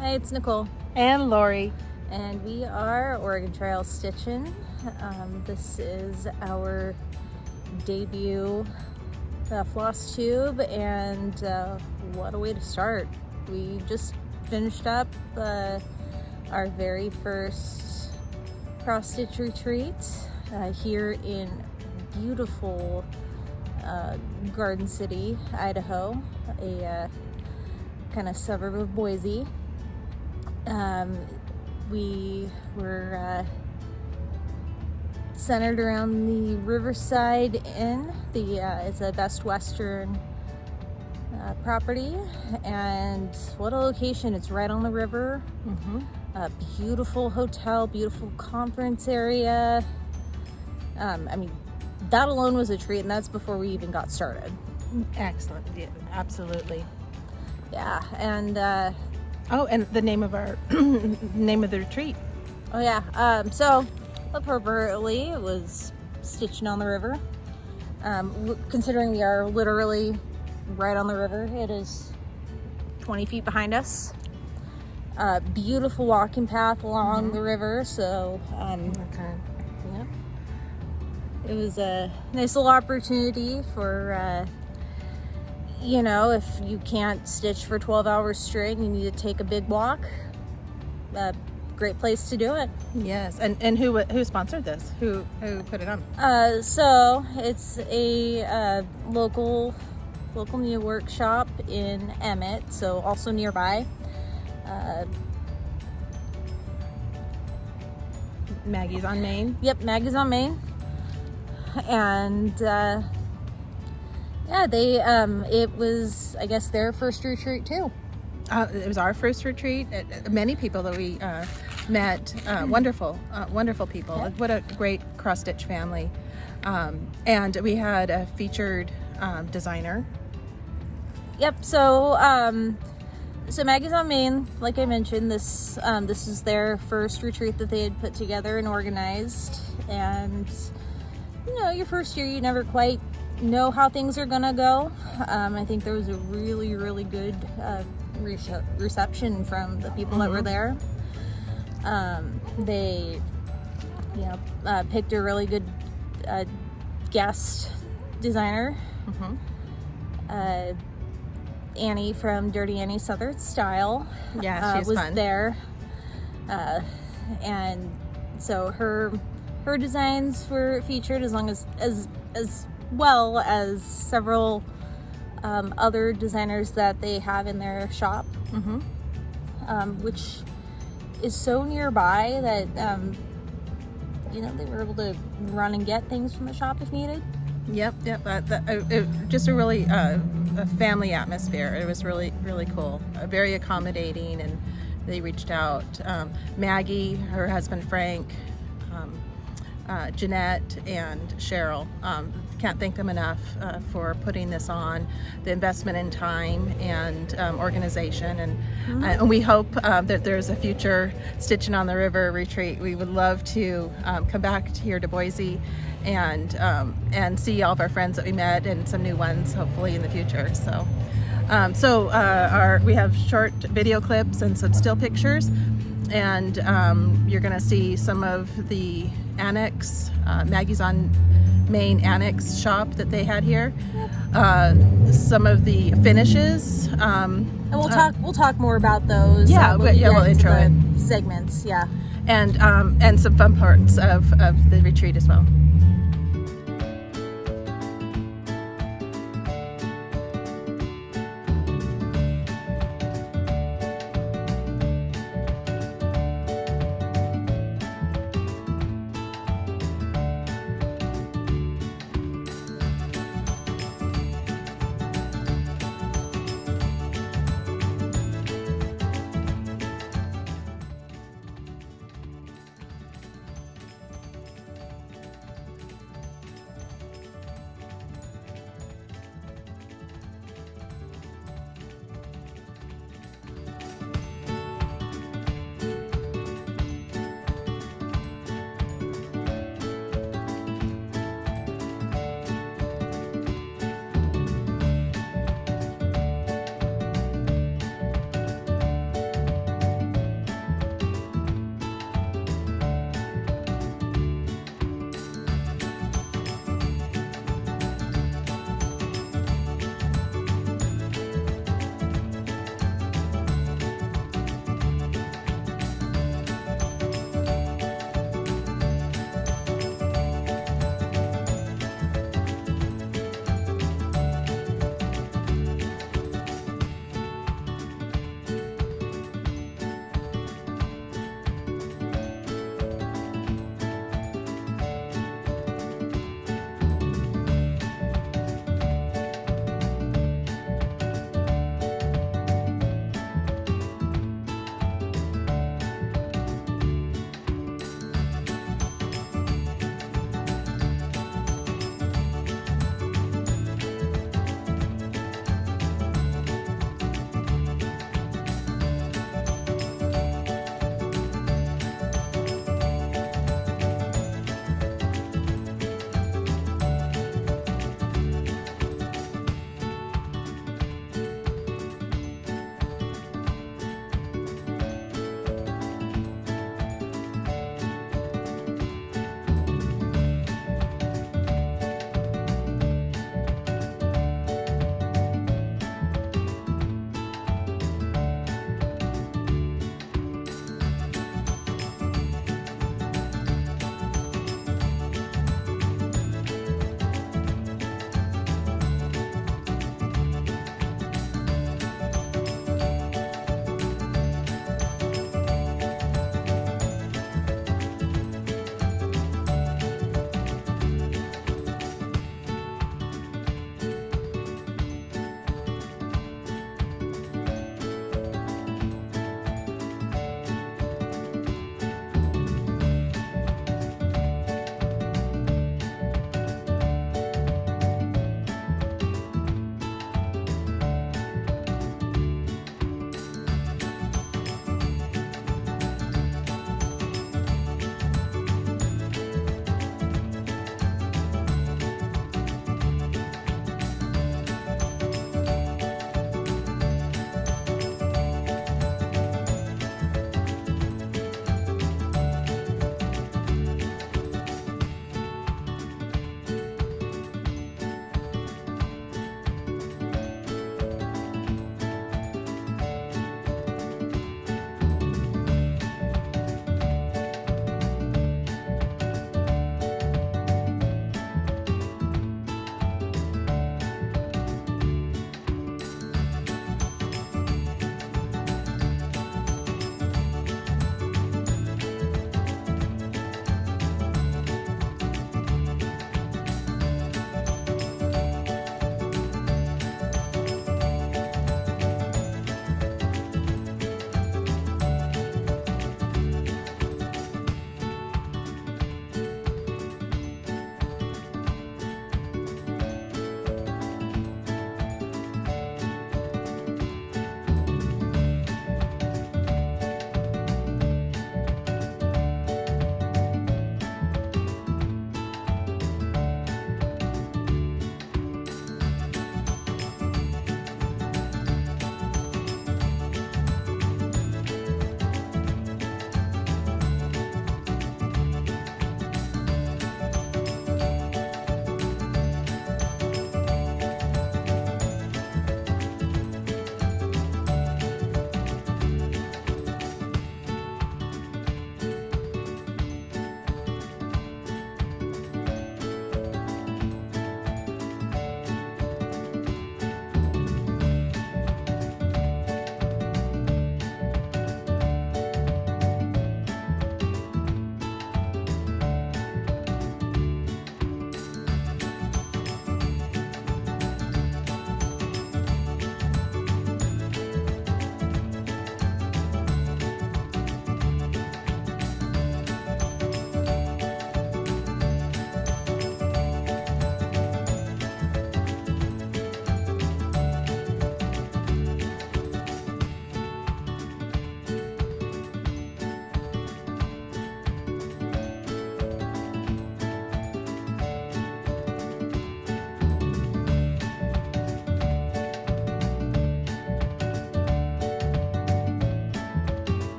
Hey, it's Nicole. And Lori. And we are Oregon Trail Stitchin. This is our debut floss tube, and what a way to start. We just finished up our very first cross stitch retreat here in beautiful Garden City, Idaho, a kind of suburb of Boise. We were centered around the Riverside Inn. It's a Best Western property, and what a location. It's right on the river. A beautiful hotel, beautiful conference area. I mean, that alone was a treat, and that's before we even got started. Excellent. Yeah, absolutely. Yeah, and and the name of our name of the retreat. oh yeah, so appropriately it was Stitchin on the River. Considering we are literally right on the river, it is 20 feet behind us. Beautiful walking path along the river, so yeah, it was a nice little opportunity for if you can't stitch for 12 hours straight, you need to take a big walk. Great place to do it. Yes, and who sponsored this? Who put it on? So it's a local needlework shop in Emmett, so also nearby. Maggie's on Main. Yep, Maggie's on Main, and yeah, they it was, I guess, their first retreat too. It was our first retreat. Many people that we met, wonderful people. Yeah. What a great cross stitch family, and we had a featured designer. Yep. So Maggie's on Main, like I mentioned, this is their first retreat that they had put together and organized. And your first year, you never quite know how things are gonna go. I think there was a really, really good reception from the people that were there. They picked a really good guest designer. Annie from Dirty Annie Southern Style, Yeah, she's was fun. there, and so her designs were featured, as well as several other designers that they have in their shop, which is so nearby that they were able to run and get things from the shop if needed. Yep. Just a really a family atmosphere. It was really, really cool. Very accommodating, and they reached out. Maggie, her husband Frank, Jeanette, and Cheryl. Can't thank them enough for putting this on. The investment in time and organization, and we hope that there's a future Stitchin on the River retreat. We would love to come back here to Boise and see all of our friends that we met, and some new ones hopefully in the future. So we have short video clips and some still pictures, and you're going to see some of the annex, Maggie's on Main annex shop that they had here, some of the finishes, And we'll talk more about those. we'll intro it. Segments, yeah, and some fun parts of the retreat as well.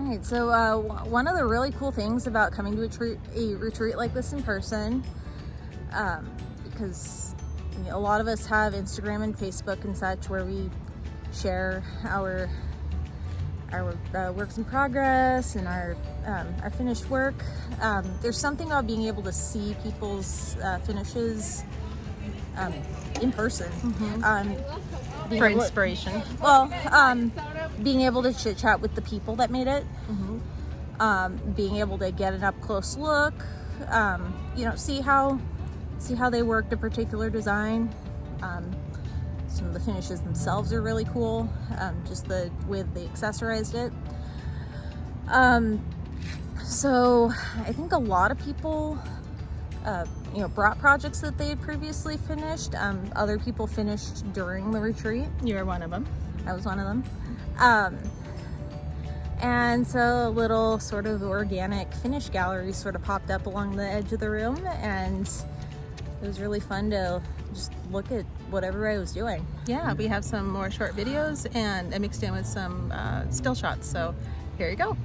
right, so one of the really cool things about coming to a retreat like this in person, because a lot of us have Instagram and Facebook and such where we share our works in progress and our finished work. There's something about being able to see people's finishes in person. For inspiration. Being able to chit chat with the people that made it, being able to get an up close look, see how they worked a particular design. Some of the finishes themselves are really cool, just the way that they accessorized it. So I think a lot of people brought projects that they had previously finished. Other people finished during the retreat. You were one of them. I was one of them. And so a little sort of organic finish gallery sort of popped up along the edge of the room, and it was really fun to just look at what everybody was doing. Yeah, we have some more short videos and mixed in with some still shots. So here you go.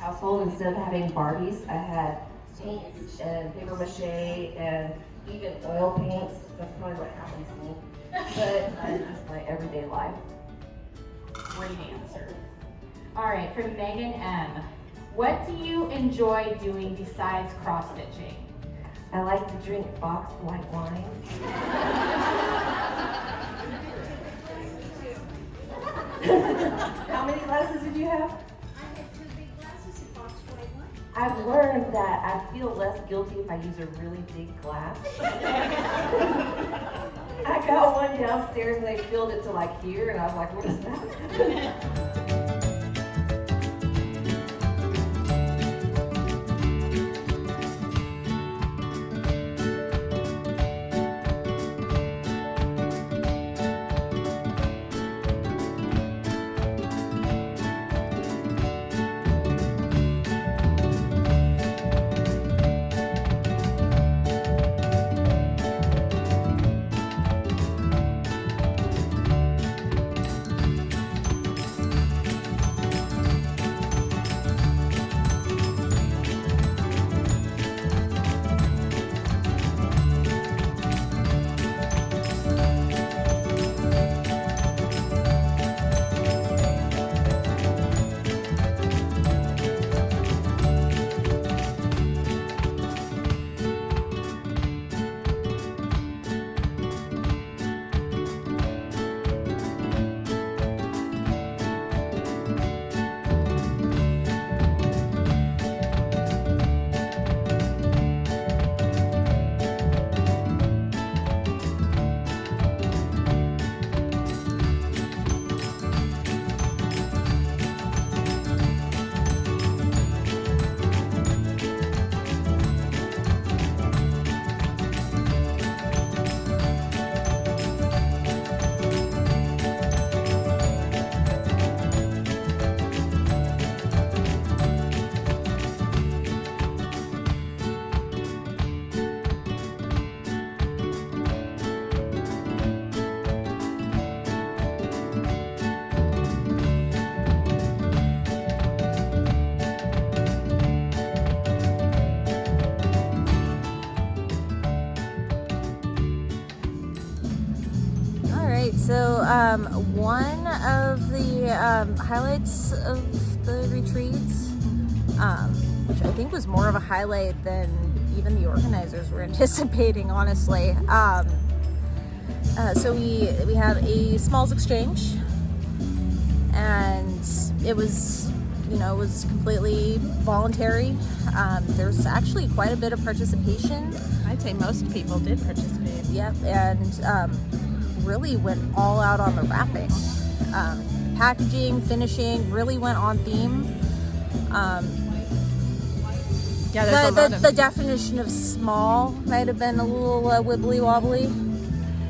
household. Instead of having Barbies, I had paint and paper mache and even oil paints. That's probably what happens to me. But that's just my everyday life. Great answer. All right, from Megan M. What do you enjoy doing besides cross stitching? I like to drink boxed white wine. How many glasses did you have? I had 2 big glasses of boxed white wine. I've learned that I feel less guilty if I use a really big glass. I got one downstairs and they filled it to like here, and I was like, what is that? So one of the highlights of the retreats, which I think was more of a highlight than even the organizers were anticipating, honestly. So we had a smalls exchange, and it was, it was completely voluntary. There's actually quite a bit of participation. I'd say most people did participate. Yep, and really went all out on the wrapping. Packaging, finishing, really went on theme. Yeah, there's a lot of... The definition of small might have been a little wibbly wobbly.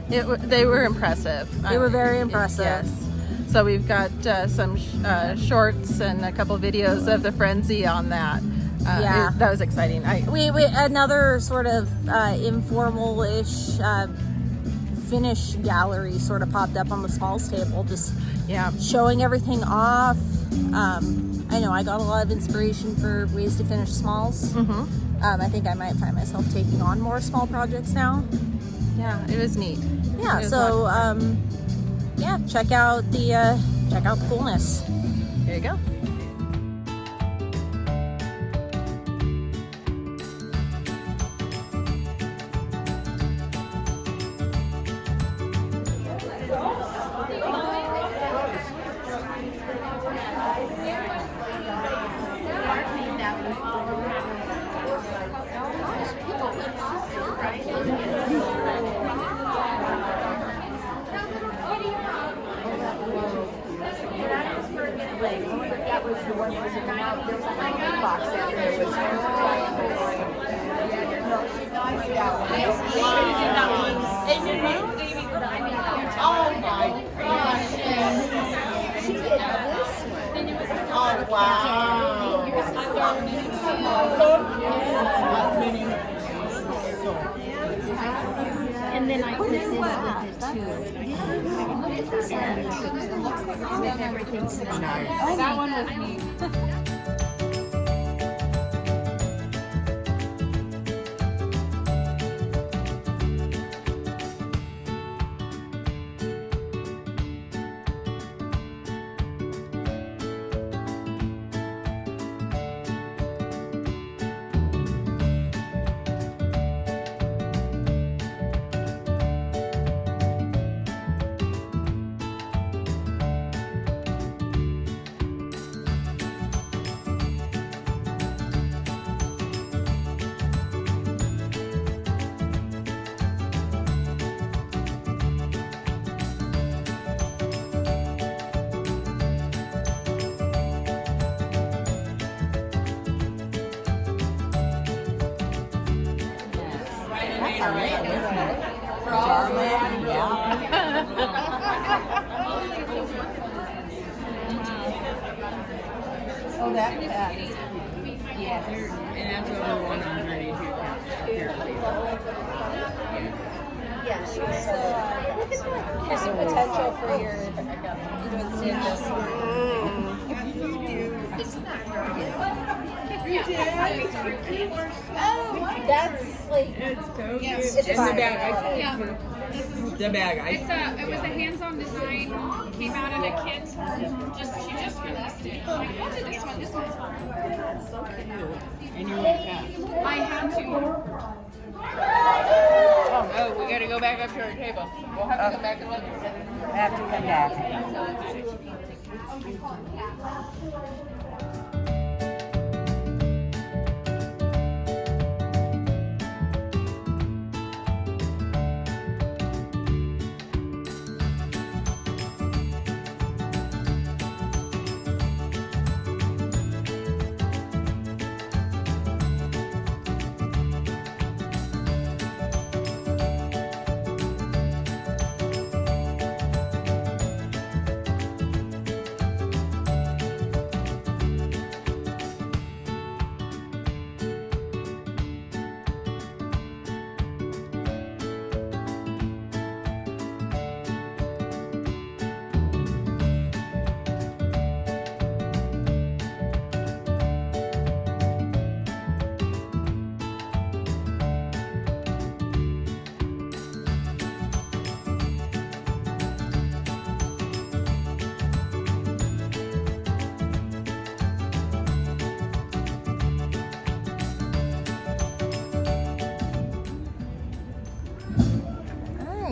They were impressive. They were very impressive. Yes. So we've got some shorts and a couple videos of the frenzy on that. Yeah, that was exciting. We another sort of informal-ish finish gallery sort of popped up on the smalls table, just showing everything off. I know I got a lot of inspiration for ways to finish smalls. I think I might find myself taking on more small projects now. Yeah, it was neat. Yeah, so check out the coolness. There you go. That was the one that was in the mouth. There was a hanging box out there. It was oh my gosh. She did this one. Oh wow. And then I put this with it too. And with everything. That one was neat. Oh, that cat. Yeah, and that's over 100 There's some potential for your seeing this. Oh, that's like it's in the fine. bag. Yeah. The bag. It was a hands-on design. Came out in a kit. She just released it. I'm like, what did this one? This one's And you went fast. I had to. Oh, we gotta go back up to our table. We'll have to come back and look. Have to come back.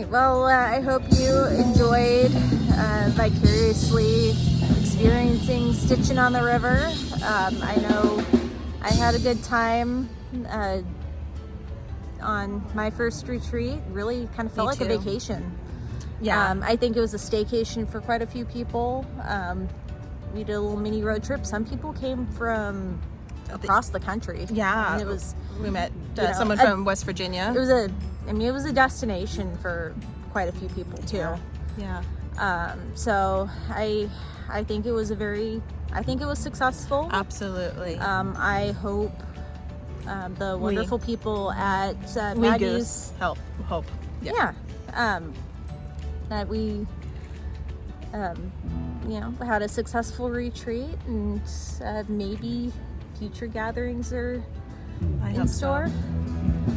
Well, I hope you enjoyed vicariously experiencing Stitchin on the river. I know I had a good time on my first retreat. Really kind of felt Me like a too. vacation. Yeah. I think it was a staycation for quite a few people. We did a little mini road trip. Some people came from across the country. Yeah. And it was, We met you know, someone from West Virginia. it was a destination for quite a few people too. Yeah. So I think it was I think it was successful. Absolutely. I hope the wonderful people at We Maggie's, Goose hope. Yeah. that we had a successful retreat, and maybe future gatherings are I in hope store. So.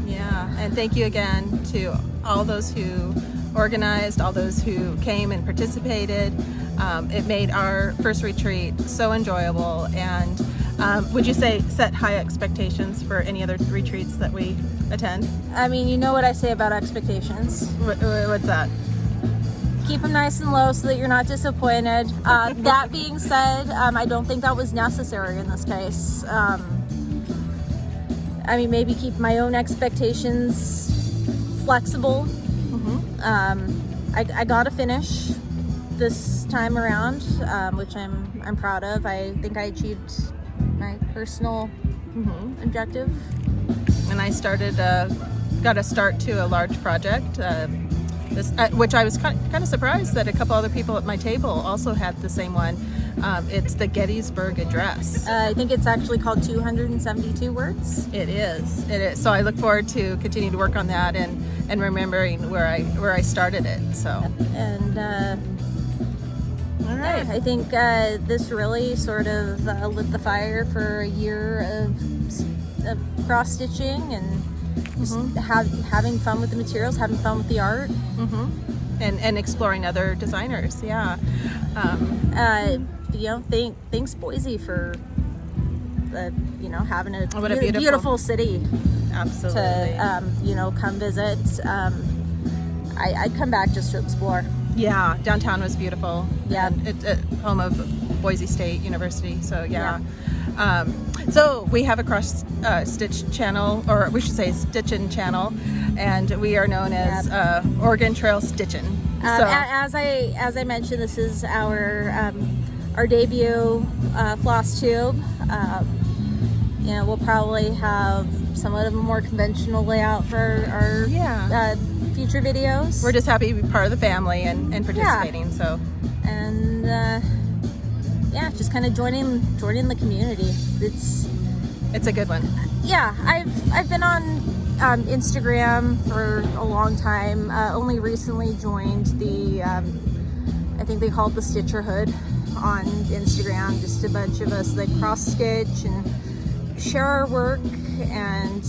Yeah, and thank you again to all those who organized, all those who came and participated. It made our first retreat so enjoyable, and would you say set high expectations for any other retreats that we attend? I mean, you know what I say about expectations. What's that? Keep them nice and low so that you're not disappointed. That being said, I don't think that was necessary in this case. I mean, maybe keep my own expectations flexible. I got to finish this time around, which I'm proud of. I think I achieved my personal objective. And I got a start to a large project, which I was kind of surprised that a couple other people at my table also had the same one. It's the Gettysburg Address. I think it's actually called 272 words. It is. So I look forward to continuing to work on that and remembering where I started it. So. And All right. I think this really sort of lit the fire for a year of cross stitching and just having fun with the materials, having fun with the art. And exploring other designers. Yeah. Thanks Boise for having a What a beautiful city Absolutely. to come visit. I'd come back just to explore. Yeah, downtown was beautiful. Yeah. And it's home of Boise State University. So yeah. So we have a cross stitch channel, or we should say Stitchin channel, and we are known as Oregon Trail Stitchin. So As I mentioned, this is our debut floss tube. We'll probably have somewhat of a more conventional layout for our Yeah. future videos. We're just happy to be part of the family and participating. So And yeah, just kind of joining the community. it's a good one. Yeah, I've been on Instagram for a long time. Only recently joined the I think they call it the Stitcherhood on Instagram. Just a bunch of us that cross stitch and share our work. And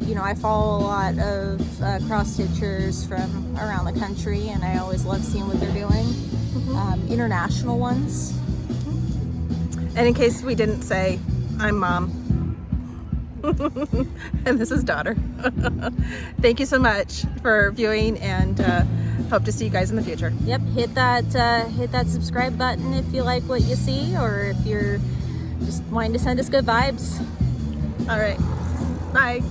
you know, I follow a lot of cross stitchers from around the country, and I always love seeing what they're doing. International ones. And in case we didn't say, I'm Mom. And this is Daughter. Thank you so much for viewing, and hope to see you guys in the future. Yep, hit that subscribe button if you like what you see, or if you're just wanting to send us good vibes. All right. Bye.